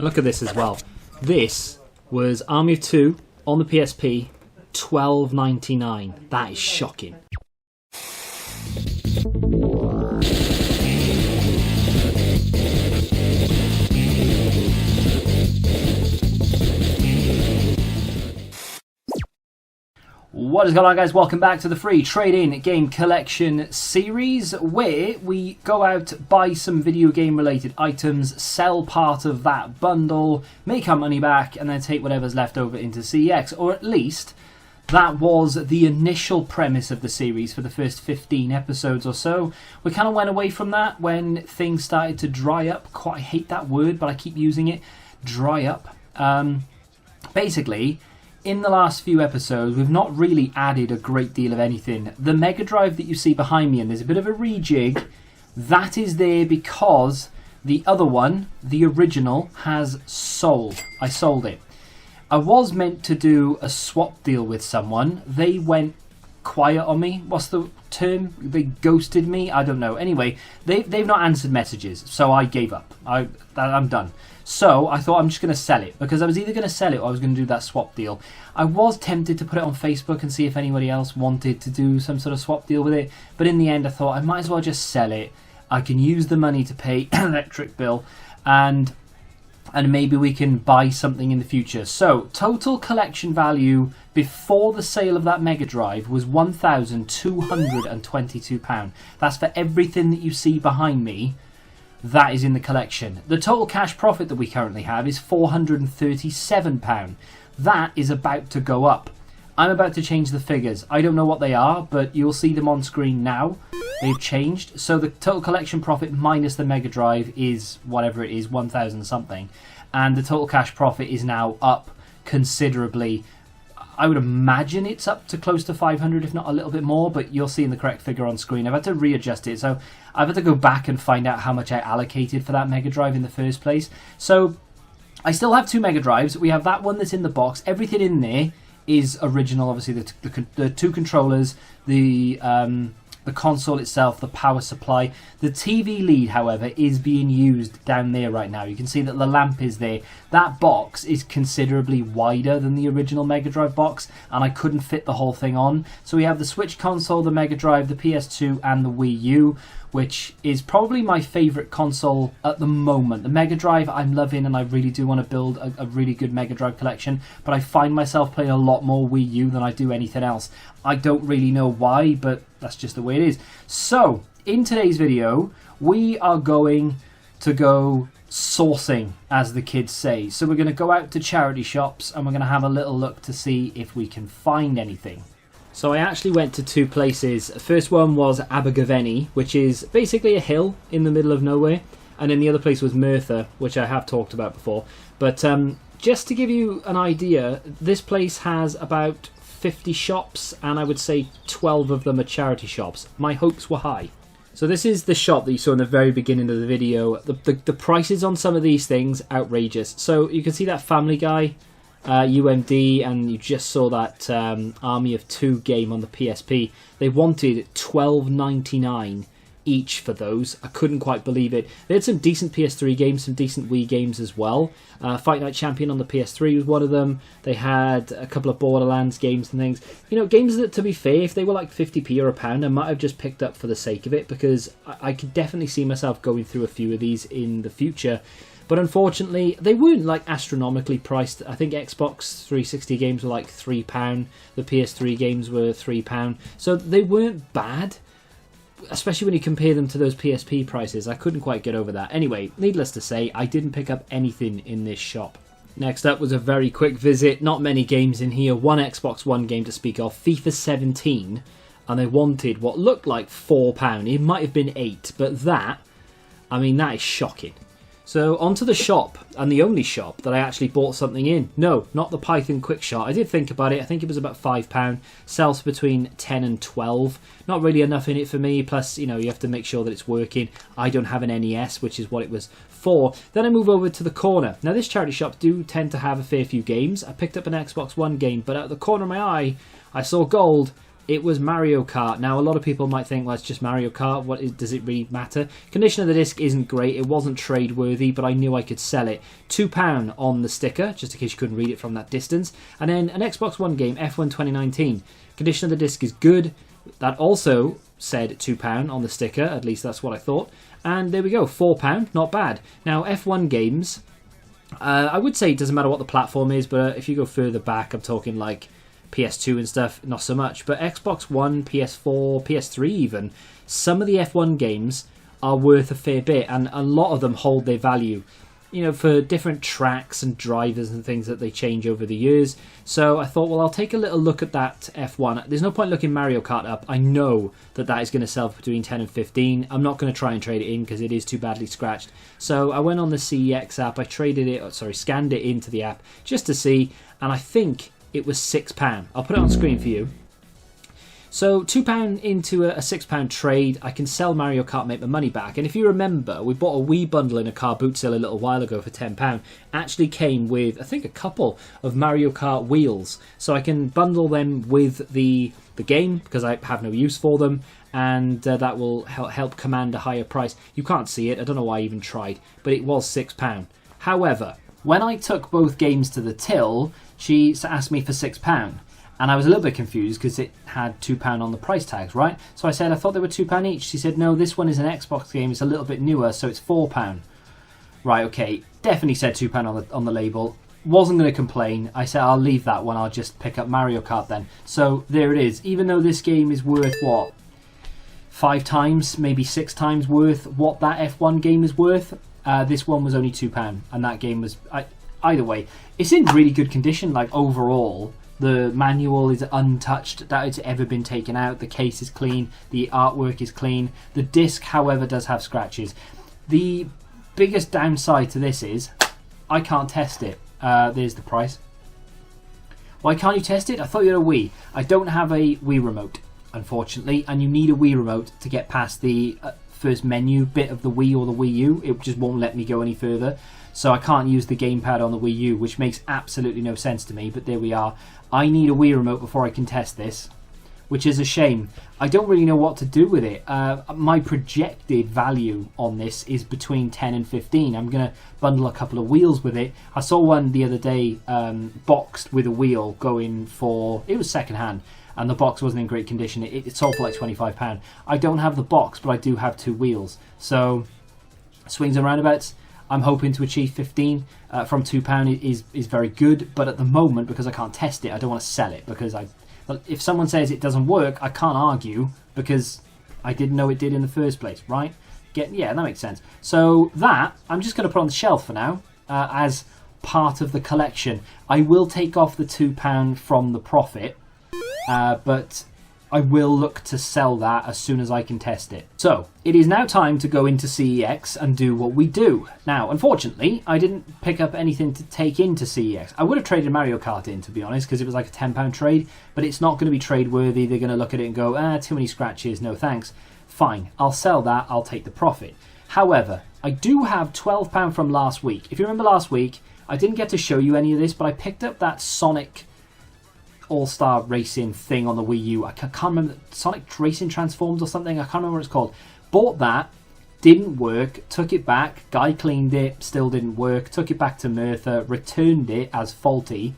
Look at this as well. This was Army of Two on the PSP, $12.99. That is shocking. What is going on, guys? Welcome back to the free trade-in game collection series, where we go out, buy some video game related items, sell part of that bundle, make our money back, and then take whatever's left over into CEX. Or at least that was the initial premise of the series for the first 15 episodes or so. We kind of went away from that when things started to dry up. I hate that word, but I keep using it. Dry up. Basically, in the last few episodes, we've not really added a great deal of anything. The Mega Drive that you see behind me, and there's a bit of a rejig, that is there because the other one, the original, has sold. I sold it. I was meant to do a swap deal with someone. They went quiet on me. What's the term? They ghosted me? I don't know. Anyway, they've not answered messages, so I gave up. I'm done. So I thought I'm just going to sell it, because I was either going to sell it or I was going to do that swap deal. I was tempted to put it on Facebook and see if anybody else wanted to do some sort of swap deal with it, but in the end I thought I might as well just sell it. I can use the money to pay electric bill, and maybe we can buy something in the future. So total collection value before the sale of that Mega Drive was £1,222. That's for everything that you see behind me. That is in the collection. The total cash profit that we currently have is £437. That is about to go up. I'm about to change the figures. I don't know what they are, but you'll see them on screen now. They've changed. So the total collection profit minus the Mega Drive is whatever it is, 1,000 something. And the total cash profit is now up considerably. I would imagine it's up to close to 500, if not a little bit more, but you'll see in the correct figure on screen. I've had to readjust it, so I've had to go back and find out how much I allocated for that Mega Drive in the first place. So I still have two Mega Drives. We have that one that's in the box. Everything in there is original, obviously the two controllers, the console itself, the power supply. The TV lead, however, is being used down there right now. You can see that the lamp is there. That box is considerably wider than the original Mega Drive box, and I couldn't fit the whole thing on. So we have the Switch console, the Mega Drive, the PS2, and the Wii U, which is probably my favourite console at the moment. The Mega Drive I'm loving, and I really do want to build a really good Mega Drive collection, but I find myself playing a lot more Wii U than I do anything else. I don't really know why, but that's just the way it is. So, in today's video, we are going to go sourcing, as the kids say. So we're going to go out to charity shops, and we're going to have a little look to see if we can find anything. So I actually went to two places. First one was Abergavenny, which is basically a hill in the middle of nowhere. And then the other place was Merthyr, which I have talked about before. But just to give you an idea, this place has about 50 shops, and I would say 12 of them are charity shops. My hopes were high. So this is the shop that you saw in the very beginning of the video. The prices on some of these things, outrageous. So you can see that Family Guy, UMD, and you just saw that Army of Two game on the PSP. They wanted $12.99 each for those. I couldn't quite believe it. They had some decent PS3 games, some decent Wii games as well. Fight Night Champion on the PS3 was one of them. They had a couple of Borderlands games and things. You know, games that, to be fair, if they were like 50p or a pound, I might have just picked up for the sake of it, because I could definitely see myself going through a few of these in the future. But unfortunately, they weren't like astronomically priced. I think Xbox 360 games were like £3. The PS3 games were £3. So they weren't bad, especially when you compare them to those PSP prices. I couldn't quite get over that. Anyway, needless to say, I didn't pick up anything in this shop. Next up was a very quick visit. Not many games in here. One Xbox One game to speak of, FIFA 17. And they wanted what looked like £4. It might have been £8. But that, I mean, that is shocking. So onto the shop, and the only shop that I actually bought something in. No, not the Python Quick Shot. I did think about it. I think it was about £5. Sells between 10 and 12. Not really enough in it for me. Plus, you know, you have to make sure that it's working. I don't have an NES, which is what it was for. Then I move over to the corner. Now, this charity shop do tend to have a fair few games. I picked up an Xbox One game, but out of the corner of my eye, I saw gold. it was Mario Kart. Now, a lot of people might think, well, it's just Mario Kart. Does it really matter? Condition of the disc isn't great. It wasn't trade-worthy, but I knew I could sell it. £2 on the sticker, just in case you couldn't read it from that distance. And then an Xbox One game, F1 2019. Condition of the disc is good. That also said £2 on the sticker. At least that's what I thought. And there we go, £4. Not bad. Now, F1 games, I would say it doesn't matter what the platform is, but if you go further back, I'm talking like PS2 and stuff, not so much. But Xbox One, PS4, PS3 even, some of the F1 games are worth a fair bit, and a lot of them hold their value, you know, for different tracks and drivers and things that they change over the years. So I thought, well, I'll take a little look at that F1. There's no point looking Mario Kart up. I know that that is going to sell for between 10 and 15. I'm not going to try and trade it in because it is too badly scratched. So I went on the CEX app. I scanned it into the app just to see, and I think it was £6. I'll put it on screen for you. So £2 into a £6 trade, I can sell Mario Kart, make my money back. And if you remember, we bought a Wii bundle in a car boot sale a little while ago for £10. Actually came with, I think, a couple of Mario Kart wheels. So I can bundle them with the game because I have no use for them. And that will help command a higher price. You can't see it, I don't know why I even tried, but it was £6. However, when I took both games to the till, she asked me for £6. And I was a little bit confused because it had £2 on the price tags, right? So I said, I thought they were £2 each. She said, no, this one is an Xbox game. It's a little bit newer, so it's £4. Right, okay. Definitely said £2 on the label. Wasn't going to complain. I said, I'll leave that one. I'll just pick up Mario Kart then. So there it is. Even though this game is worth, what, 5 times, maybe 6 times worth what that F1 game is worth, this one was only £2. And that game was... either way, it's in really good condition, like, overall. The manual is untouched, that it's ever been taken out. The case is clean. The artwork is clean. The disc, however, does have scratches. The biggest downside to this is I can't test it. There's the price. Why can't you test it? I thought you had a Wii. I don't have a Wii remote, unfortunately, and you need a Wii remote to get past the first menu bit of the Wii or the Wii U. It just won't let me go any further. So I can't use the gamepad on the Wii U, which makes absolutely no sense to me, but there we are. I need a Wii remote before I can test this, which is a shame. I don't really know what to do with it. My projected value on this is between 10 and 15. I'm going to bundle a couple of wheels with it. I saw one the other day boxed with a wheel going for... It was second hand, and the box wasn't in great condition. It sold for like £25. I don't have the box, but I do have 2 wheels. So, swings and roundabouts. I'm hoping to achieve 15 from £2 is very good, but at the moment, because I can't test it, I don't want to sell it, because if someone says it doesn't work, I can't argue because I didn't know it did in the first place, right? Yeah, that makes sense. So that, I'm just going to put on the shelf for now as part of the collection. I will take off the £2 from the profit, but I will look to sell that as soon as I can test it. So, it is now time to go into CEX and do what we do. Now, unfortunately, I didn't pick up anything to take into CEX. I would have traded Mario Kart in, to be honest, because it was like a £10 trade, but it's not going to be trade-worthy. They're going to look at it and go, too many scratches, no thanks. Fine, I'll sell that, I'll take the profit. However, I do have £12 from last week. If you remember last week, I didn't get to show you any of this, but I picked up that Sonic All-Star Racing thing on the Wii U. I can't remember, Sonic Racing Transformed or something, I can't remember what it's called. Bought that, didn't work, took it back, guy cleaned it, still didn't work, took it back to Merthyr, returned it as faulty,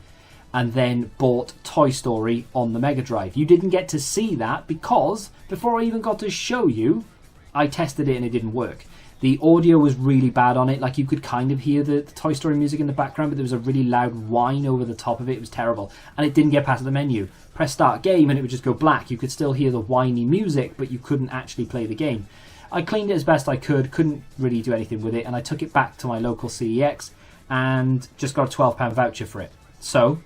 and then bought Toy Story on the Mega Drive. You didn't get to see that because before I even got to show you, I tested it and it didn't work. The audio was really bad on it, like you could kind of hear the Toy Story music in the background, but there was a really loud whine over the top of it. It was terrible, and it didn't get past the menu. Press start game and it would just go black. You could still hear the whiny music, but you couldn't actually play the game. I cleaned it as best I could, couldn't really do anything with it, and I took it back to my local CEX and just got a £12 voucher for it. So,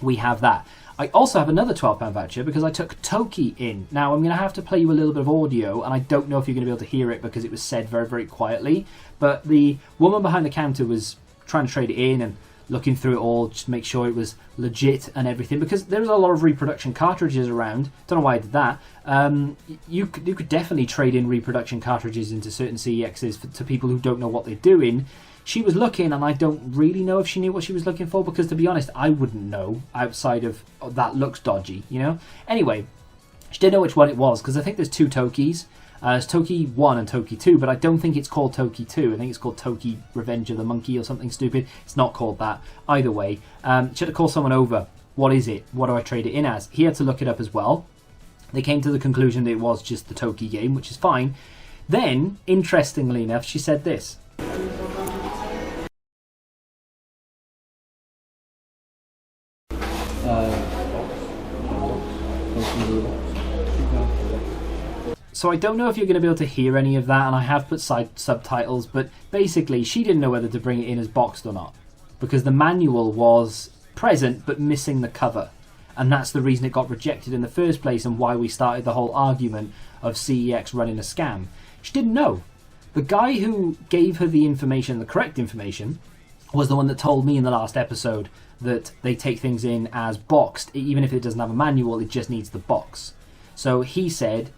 we have that. I also have another £12 voucher because I took Toki in. Now, I'm going to have to play you a little bit of audio, and I don't know if you're going to be able to hear it because it was said very, very quietly. But the woman behind the counter was trying to trade it in and looking through it all just to make sure it was legit and everything, because there's a lot of reproduction cartridges around. Don't know why I did that. You could definitely trade in reproduction cartridges into certain CEXs to people who don't know what they're doing. She was looking, and I don't really know if she knew what she was looking for, because to be honest, I wouldn't know outside of, oh, that looks dodgy, you know? Anyway, She didn't know which one it was, because I think there's two Tokis. It's Toki 1 and Toki 2, but I don't think it's called Toki 2. I think it's called Toki Revenge of the Monkey or something stupid. It's not called that. Either way, she had to call someone over. What is it? What do I trade it in as? He had to look it up as well. They came to the conclusion that it was just the Toki game, which is fine. Then, interestingly enough, she said this. So I don't know if you're going to be able to hear any of that, and I have put subtitles, but basically she didn't know whether to bring it in as boxed or not, because the manual was present but missing the cover, and that's the reason it got rejected in the first place and why we started the whole argument of CEX running a scam. She didn't know. The guy who gave her the information, the correct information, was the one that told me in the last episode that they take things in as boxed. Even if it doesn't have a manual, it just needs the box. So he said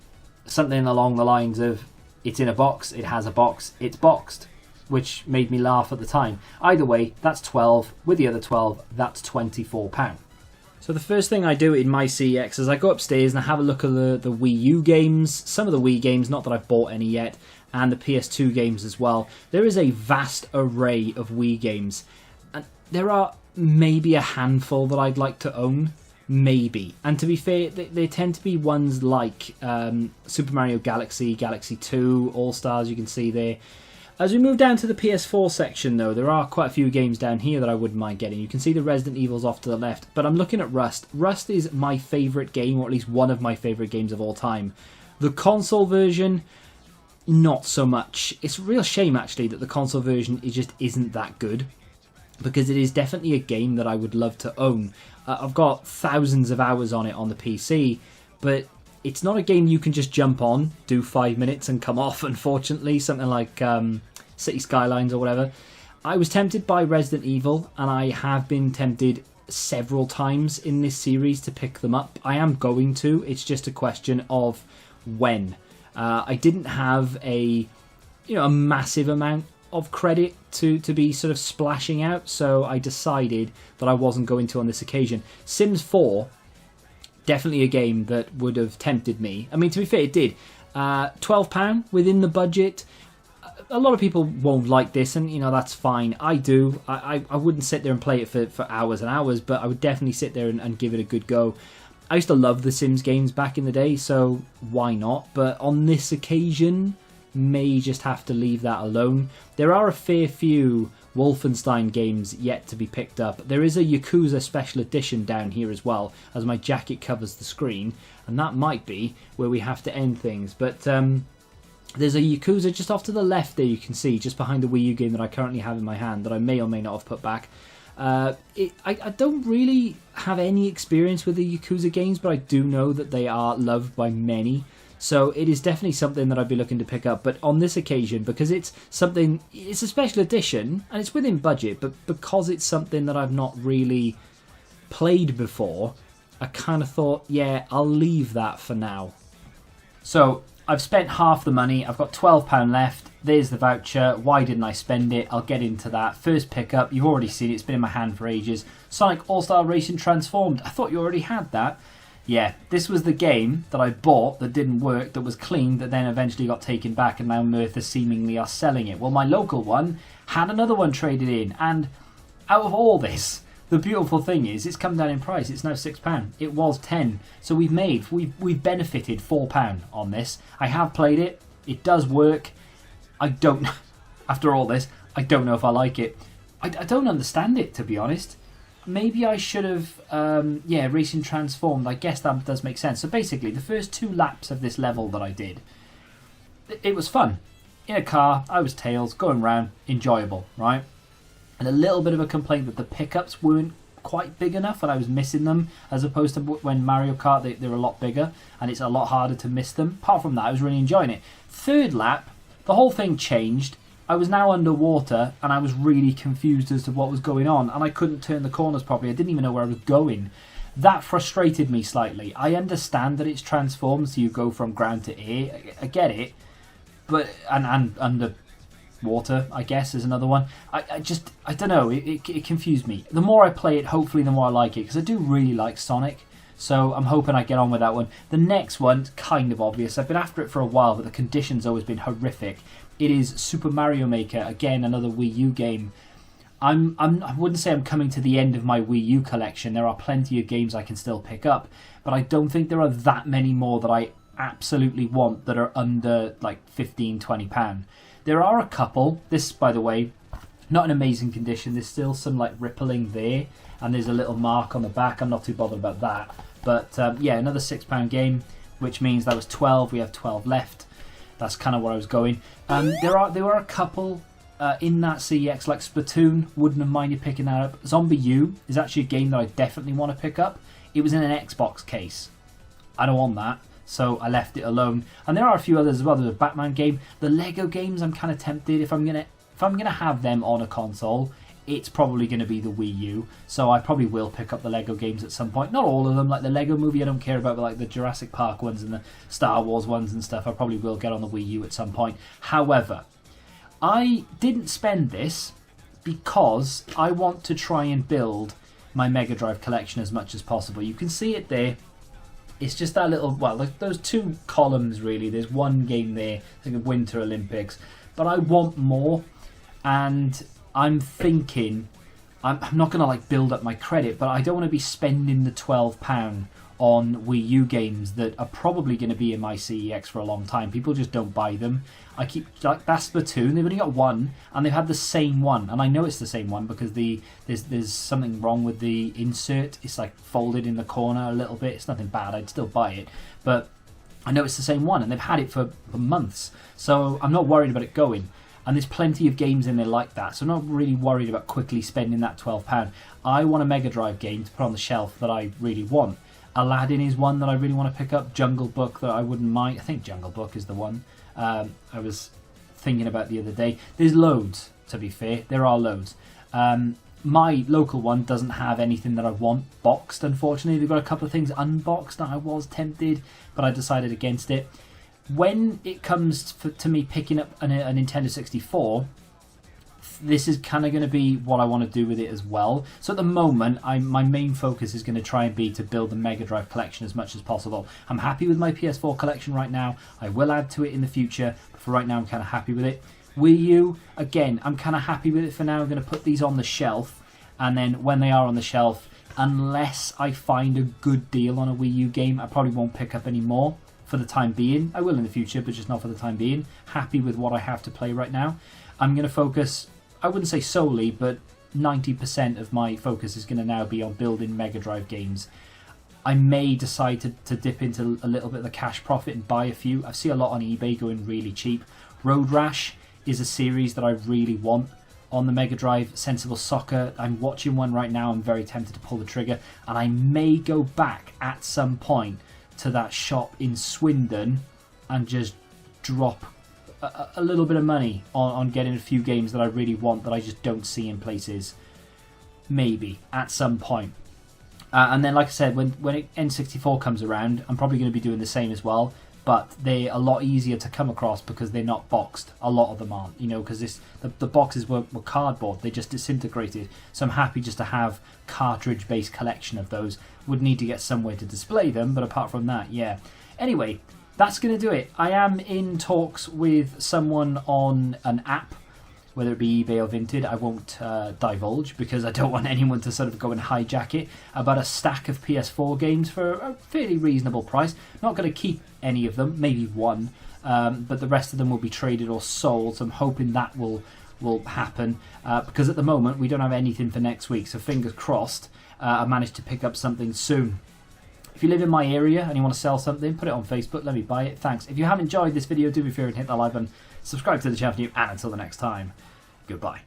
something along the lines of, it's in a box, it has a box, it's boxed, which made me laugh at the time. Either way, that's 12. With the other 12, that's £24. So the first thing I do in my CEX is I go upstairs and I have a look at the Wii U games, some of the Wii games, not that I've bought any yet, and the PS2 games as well. There is a vast array of Wii games, and there are maybe a handful that I'd like to own. Maybe. And to be fair, they tend to be ones like Super Mario Galaxy, Galaxy 2, All-Stars, you can see there. As we move down to the PS4 section, though, there are quite a few games down here that I wouldn't mind getting. You can see the Resident Evils off to the left, but I'm looking at Rust. Rust is my favourite game, or at least one of my favourite games of all time. The console version, not so much. It's a real shame, actually, that the console version just isn't that good, because it is definitely a game that I would love to own. I've got thousands of hours on it on the PC, but it's not a game you can just jump on, do 5 minutes and come off, unfortunately. Something like City Skylines or whatever. I was tempted by Resident Evil, and I have been tempted several times in this series to pick them up. I am going to, it's just a question of when. I didn't have a massive amount of credit to be sort of splashing out, so I decided that I wasn't going to on this occasion. Sims 4, definitely a game that would have tempted me. I mean, to be fair, it did. £12 within the budget. A lot of people won't like this, and that's fine. I do. I wouldn't sit there and play it for hours and hours, but I would definitely sit there and give it a good go. I used to love the Sims games back in the day, so why not? But on this occasion, may just have to leave that alone. There are a fair few Wolfenstein games yet to be picked up. There is a Yakuza Special Edition down here as well, as my jacket covers the screen, and that might be where we have to end things. But there's a Yakuza just off to the left there, you can see, just behind the Wii U game that I currently have in my hand, that I may or may not have put back. I don't really have any experience with the Yakuza games, but I do know that they are loved by many. So it is definitely something that I'd be looking to pick up. But on this occasion, because it's a special edition, and it's within budget, but because it's something that I've not really played before, I kind of thought, yeah, I'll leave that for now. So I've spent half the money. I've got £12 left. There's the voucher. Why didn't I spend it? I'll get into that. First pickup, you've already seen it. It's been in my hand for ages. Sonic All-Star Racing Transformed. I thought you already had that. Yeah, this was the game that I bought that didn't work, that was clean, that then eventually got taken back, and now Merthyr seemingly are selling it. Well, my local one had another one traded in, and out of all this, the beautiful thing is it's come down in price. It's now £6. It was £10. So we've benefited £4 on this. I have played it. It does work. After all this, I don't know if I like it. I don't understand it, to be honest. Maybe I should have, Racing Transformed. I guess that does make sense. So basically, the first 2 laps of this level that I did, it was fun. In a car, I was Tails, going round, enjoyable, right? And a little bit of a complaint that the pickups weren't quite big enough and I was missing them, as opposed to when Mario Kart, they're a lot bigger and it's a lot harder to miss them. Apart from that, I was really enjoying it. 3rd lap, the whole thing changed. I was now underwater and I was really confused as to what was going on, and I couldn't turn the corners properly. I didn't even know where I was going. That frustrated me slightly. I understand that it's transformed, so you go from ground to air. I get it. But and underwater, I guess, is another one. I don't know. It confused me. The more I play it, hopefully the more I like it, because I do really like Sonic. So I'm hoping I get on with that one. The next one's kind of obvious. I've been after it for a while, but the conditions always been horrific. It is Super Mario Maker. Again, another Wii U game. I wouldn't say I'm coming to the end of my Wii U collection. There are plenty of games I can still pick up, but I don't think there are that many more that I absolutely want that are under like £15-20. There are a couple. This, by the way, not in amazing condition. There's still some like rippling there, and there's a little mark on the back. I'm not too bothered about that. But yeah, another £6 game, which means that was 12. We have 12 left. That's kind of where I was going. There were a couple in that CEX, like Splatoon. Wouldn't have minded picking that up. Zombie U is actually a game that I definitely want to pick up. It was in an Xbox case. I don't want that, so I left it alone. And there are a few others as well. There's a Batman game. The Lego games, I'm kind of tempted. If I'm gonna have them on a console, it's probably going to be the Wii U. So I probably will pick up the Lego games at some point. Not all of them, like the Lego Movie I don't care about, but like the Jurassic Park ones and the Star Wars ones and stuff, I probably will get on the Wii U at some point. However, I didn't spend this because I want to try and build my Mega Drive collection as much as possible. You can see it there. It's just that little, well, like those two columns really. There's one game there, like the Winter Olympics. But I want more, and I'm thinking, I'm not going to like build up my credit, but I don't want to be spending the £12 on Wii U games that are probably going to be in my CEX for a long time. People just don't buy them. I keep, like, that's Splatoon. They've only got one, and they've had the same one, and I know it's the same one because there's something wrong with the insert. It's like folded in the corner a little bit. It's nothing bad. I'd still buy it, but I know it's the same one, and they've had it for months, so I'm not worried about it going. And there's plenty of games in there like that, so I'm not really worried about quickly spending that £12. I want a Mega Drive game to put on the shelf that I really want. Aladdin is one that I really want to pick up. Jungle Book that I wouldn't mind. I think Jungle Book is the one I was thinking about the other day. There's loads, to be fair. There are loads. My local one doesn't have anything that I want boxed, unfortunately. They've got a couple of things unboxed that I was tempted, but I decided against it. When it comes to me picking up a Nintendo 64, this is kind of going to be what I want to do with it as well. So at the moment, my main focus is going to try and be to build the Mega Drive collection as much as possible. I'm happy with my PS4 collection right now. I will add to it in the future, but for right now, I'm kind of happy with it. Wii U, again, I'm kind of happy with it for now. I'm going to put these on the shelf, and then when they are on the shelf, unless I find a good deal on a Wii U game, I probably won't pick up any more. For the time being. I will in the future, but just not for the time being. Happy with what I have to play right now. I'm going to focus, I wouldn't say solely, but 90% of my focus is going to now be on building Mega Drive games. I may decide to dip into a little bit of the cash profit and buy a few. I see a lot on eBay going really cheap. Road Rash is a series that I really want on the Mega Drive. Sensible Soccer, I'm watching one right now. I'm very tempted to pull the trigger, and I may go back at some point to that shop in Swindon and just drop a little bit of money on getting a few games that I really want that I just don't see in places. Maybe at some point. And then, like I said, when N64 comes around, I'm probably going to be doing the same as well, but they're a lot easier to come across because they're not boxed. A lot of them aren't, because the boxes were cardboard. They just disintegrated. So I'm happy just to have cartridge-based collection of those. Would need to get somewhere to display them, but apart from that, yeah. Anyway, that's going to do it. I am in talks with someone on an app, whether it be eBay or Vinted. I won't divulge because I don't want anyone to sort of go and hijack it, about a stack of PS4 games for a fairly reasonable price. Not going to keep any of them, maybe one, but the rest of them will be traded or sold, so I'm hoping that will happen, because at the moment we don't have anything for next week, so fingers crossed I managed to pick up something soon. If you live in my area and you want to sell something, put it on Facebook, let me buy it, thanks. If you have enjoyed this video, do me a favour and hit that like button, subscribe to the channel, and until the next time, goodbye.